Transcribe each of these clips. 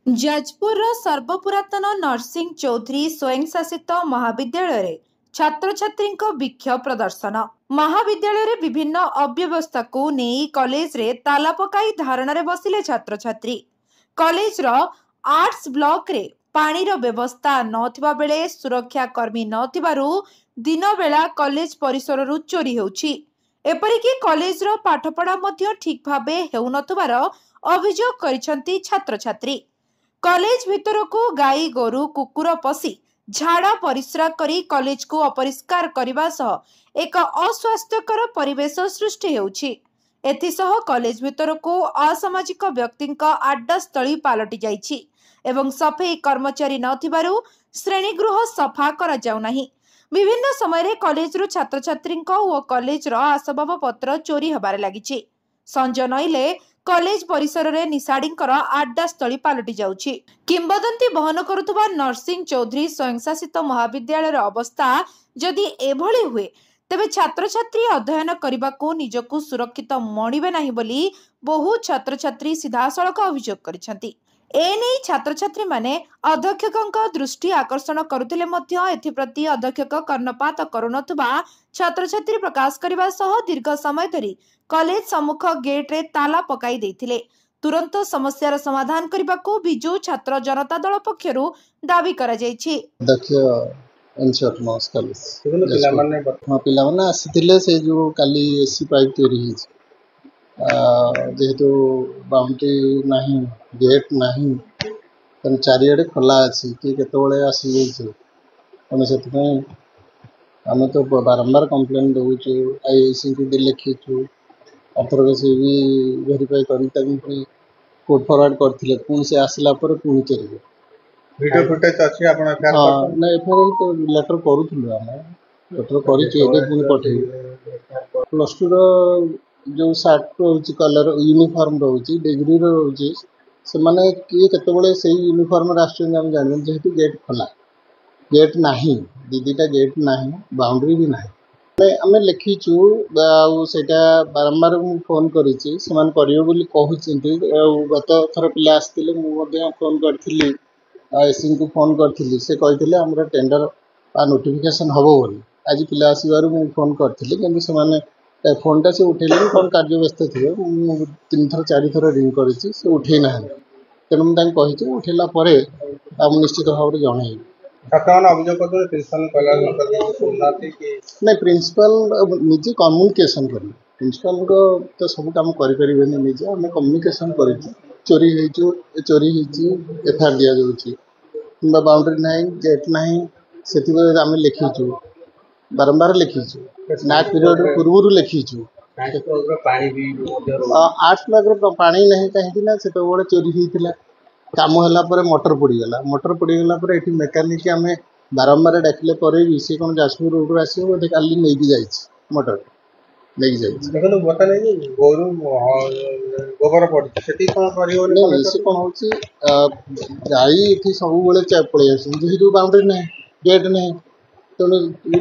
जाजपुर सर्वपुरातन नरसिंह चौधरी स्वयंशासित महाविद्यालय छात्र छात्री विक्षोभ प्रदर्शन। महाविद्यालय विभिन्न अव्यवस्था को नहीं कॉलेज रे ताला पकाई धारणा बसिले छात्र छात्री। कॉलेज रो आर्ट्स ब्लॉक रे पानी रो व्यवस्था नथिबा बेले सुरक्षा कर्मी नथिबारु दिन बेला कॉलेज परिसर रु चोरी होउछि। एपरिकी कॉलेज रो पाठपढ़ा मध्य ठीक भाबे हेउनथबार अभियोग करिसंती छात्र छात्री। कॉलेज भितर को गाई गोरु कुकुर पशी झाड़ा परिस्रा करी कॉलेज को अपरिष्कार करने सह एक अस्वास्थ्यकर परिवेश सृष्टि होउछि। एथिसह कॉलेज भितर को असामाजिक व्यक्ति आड्डास्थली पलटि जाइछि एवं सफाई कर्मचारी नथिबारु श्रेणीगृह सफा करा जाउ नाही। विभिन्न समय कॉलेज रु छात्र छात्री और कॉलेज रो आसबाब पत्र चोरी होबार लागिछि। संज नईले कॉलेज परिसर रे निशाड़ींकर आड्डास्थली पलटि जाउछि। किंबदंती बहन करुथबा नरसिंह चौधरी स्वयंशासित महाविद्यालय अवस्था जदि एभली हुए तेबे छात्र छात्री अध्ययन करबाको निजको सुरक्षित मणिबे नाही बोली बहु छात्र छात्री सीधासळख अभियोग करिसंती। एने छात्र छात्री माने अध्यक्षक दृष्टि आकर्षण करुथिले मध्य एथिप्रति अध्यक्षक कर्णपात करुनथबा छात्र छात्री प्रकाश करबा सह दीर्घ समय धरी कॉलेज सम्मुख गेट रे ताला पकाई देथिले। तुरंत समस्यार समाधान करबाको बिजु छात्र जनता दल पक्षरु दाबी करा जायछि। नमस्कार पिला माने आसीथिले से जो काली एसी पाइप चोरी हिच जेहेतु बाउंड्री नहीं गेट नहीं तेन चारिआडे खोला अच्छी कि केतबेले आसी जाइए तेणु से आम तो बारंबार कंप्लेन दौचु आईआईसी को लिखीचु अथरक से भी भेरीफाई कर कोर्ट फरवर्ड करते पुणी से आसला पुणी चोरी वीडियो फुटेज अच्छी आपण ना एफआईआर तो लेटर करूथुलु आम लेटर करिछु एबे पुणी पठेइ प्लस टू रो जो सार्ट रोचे कलर यूनिफॉर्म रोचे डिग्री रोचे से माने किए केतबेले से यूनिफॉर्म आसुछन हम जानि जेहेतु गेट खोला गेट नाही दीदीटा गेट नाही बाउंड्री भी नाही आम लिखीचु सेटा बारंबार मु फोन करिछि समान करियो बोली कहउछन्ती गत थर पिला आस्तिले मु मध्ये फोन करथिली एससी को फोन करथिली से कहिथिले हमर टेंडर आ नोटिफिकेशन हबो बोली आज पिला आसीबारु मु फोन करथिली किंतु से माने फोन टा से उठेले कौन कार्य व्यस्त थे 3 थर 4 थर रिंग करिछि से उठे ना तेणु मुझे कही उठेला परे आप निश्चित भाव में जन नहीं प्रिंसिपल निजे कम्युनिकेशन कर प्रिंसिपल को तो सब काम करें निजे आम कम्युनिकेशन कर चोरी चोरी एफआईआर दि जाऊँगी बाउंड्री ना गेट ना से आम लिखीचु बारंबार लिखीचु नाक पीरियड पूर्व लिखीचु 8 ब्लॉक पानी नहीं कहीं से चोरी होता काम है मोटर पड़गला मेकानिक आम बारंबार डाकिले भी सी कौन जाजपुर रोड आस बोधे काली नहीं जाइए मोटर नहीं जाइए गोबर पड़ी कौन हो गाई सब पलि आसो बाउंड्री ना गेट ना तेणु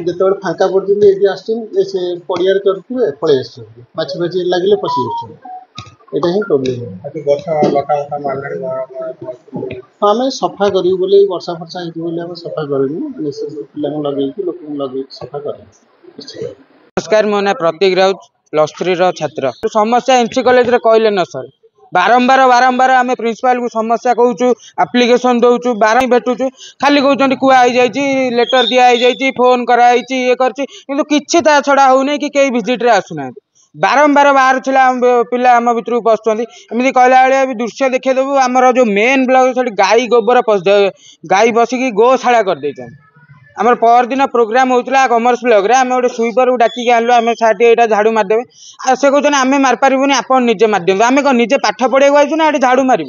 जो फांका पड़े से पड़िया चलुए पलि आस माछी फाछी लगे पशि आसा ही प्रोब्लेम आम सफा करूँ बोले वर्षा फर्षा होती सफा करूँ पिला लगे लोक लगे सफा कर। नमस्कार मो ना प्रतीक राउत +3 छात्र समस्या एमसी कॉलेज रे कहले न सर बारंबार आम प्रिंसिपल को समस्या कहूँ एप्लिकेशन दौचु बार भेटुचु खाली कहते कहुई लेटर दिखाई फोन कराई ये कर छड़ा होने कि कई विजिट रे आसुना बारंबार बाहर पिला आम भर पशुंट एमती कहला भाई दृश्य देखीदेबू आमर जो मेन ब्लॉक से गाई गोबर गाई बसिकी गोशाला कर आमर पर दिन प्रोग्राम होता कमर्स ब्लॉक रे आम गोटे स्वीपर को डाकिक आनलु आम साथी यहाँ झाड़ू मारदेवे से कहते आम मारपारूनी आप निजे मारदे आम कौन निजे पाठ पढ़ाई आसू ना झाड़ू मारू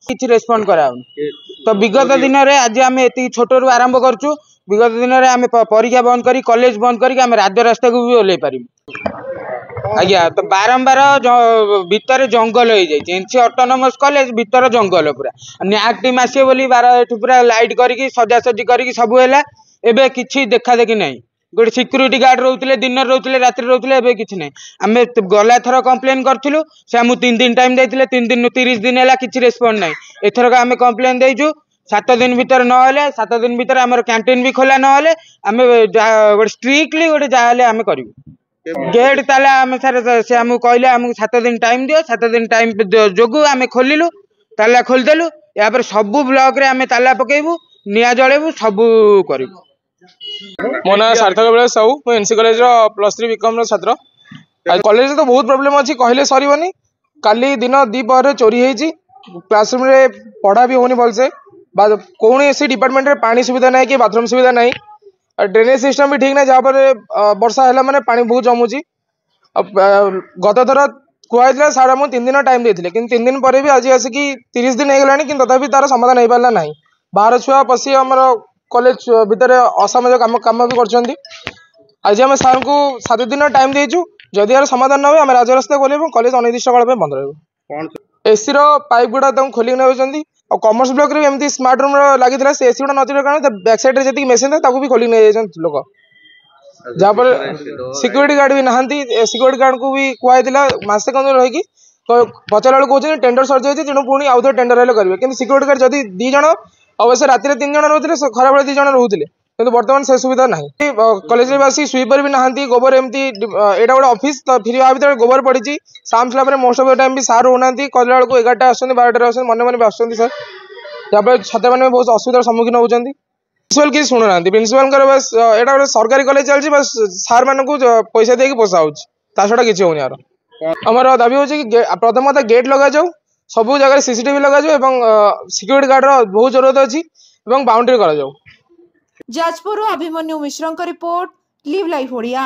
कि रेस्पंड कराऊनी तो विगत दिन में आज आम ये छोटू आरंभ करूँ विगत दिन में आम परीक्षा बंद करी कॉलेज बंद करी राज रास्ता को भी ओल्लै पारू आज्ञा तो बारंबार भितर जंगल हो जाए एनसी ऑटोनोमस कॉलेज भितर जंगल पूरा न्याक टीम आसे बोली बार पूरा लाइट करके सजासजी करके सब है एबे किछि देखा देखी नहीं गोटे सिक्यूरीटी गार्ड रोते दिन रोते राति रोते एवं किसी ना आम गला थर कम्प्लेन करूँ से आमको 3 दिन टाइम देते 3 दिन 30 दिन है किसी रेस्पॉन्ड ना एथरक आम कम्प्लेन देचु 7 दिन भीतर ना 7 दिन भीतर आम कैंटीन भी खोला ना आम गोटे स्ट्रिक्टली गोटे जहाँ आम करूँ गेट ताला आम सर से आमको कहले आमको 7 दिन टाइम दियो 7 दिन टाइम जो आम खोलू ताला खोलीदेलु यापर सबू ब्लॉक रे आम ताला पकेबू निआ जलेबू सबू करूँ। मो ना सार्थक बेले साहू मुझे एनसी कॉलेज +3 बीकॉम छात्र कॉलेज तो बहुत प्रोब्लेम अच्छी कहले सरबनी काली दिन दीपहर चोरी होती क्लासरूम रे पढ़ा भी होनी भलसे कौन सी डिपार्टमेंट रे पानी सुविधा ना कि बाथरूम सुविधा ना ड्रेनेज सिस्टम भी ठीक ना जहाँ पर वर्षा है माने पानी बहुत जमुची गत थर कहला सार आमको 3 दिन टाइम देते कि 3 दिन पर भी आज आसिक 30 दिन हो गलानी कि तथापि तार समाधान हो पारा ना बाहर छुआ पशि आम कॉलेज भितर असामाजिक काम भी कर आज आम सार को 7 दिन टाइम देचु जदि यार समाधान ना हुए आम राजरास्ता खोल कॉलेज अनिर्दिष्ट काल बंद रही एसी पाइप गुड़ा खोलिक नौकरी और कॉमर्स ब्लॉक रे एमती स्मार्ट रूम लगी से एसी गुड़ा नथिबा कारण बैक साइड रे जी मेसीन था भी खोलिक नहीं लोक जहाँ पर सिक्यूरीटी गार्ड भी नहांती सिक्यूरीटी गार्ड को भी कहला मसे कम रही पचारा कहते टेंडर सर जाए तेणु पुणी आउ थे टेंडर हेल्ले करेंगे कि सिक्यूरीटी गार्ड जदि 2 जन अवश्य राति 3 जन रोते खरा बेले 2 जन रोते कि बर्तमान से सुविधा ना कॉलेज में आसिक स्वीपर भी नहांती गोबर एमती एटा गोटे ऑफिस तो फिर भर गोबर पड़ी साम slab most of the time भी सार होना कहला बेलू 11टा आसुँच 12टा आस मन मन भी आसुँच सर जहाँफल छात्र मैंने बहुत असुविधार सम्मुखीन होती प्रिंसिपल किसी शुणुना प्रिंसिपल बस एटा गोटे सरकारी कॉलेज चलती बस सार मान को पैसा देके पोषा होता किसी होनी यार आमर दाबी हो प्रथम कथा गेट लगा जाऊ सब जगह सीसीटीवी लगा जाऊ सिक्यूरीटी गार्ड बहुत जरूरत अच्छी बाउंड्री करा जाऊ। जाजपुर अभिमन्यु मिश्र रिपोर्ट लिव लाइफ ओडिया।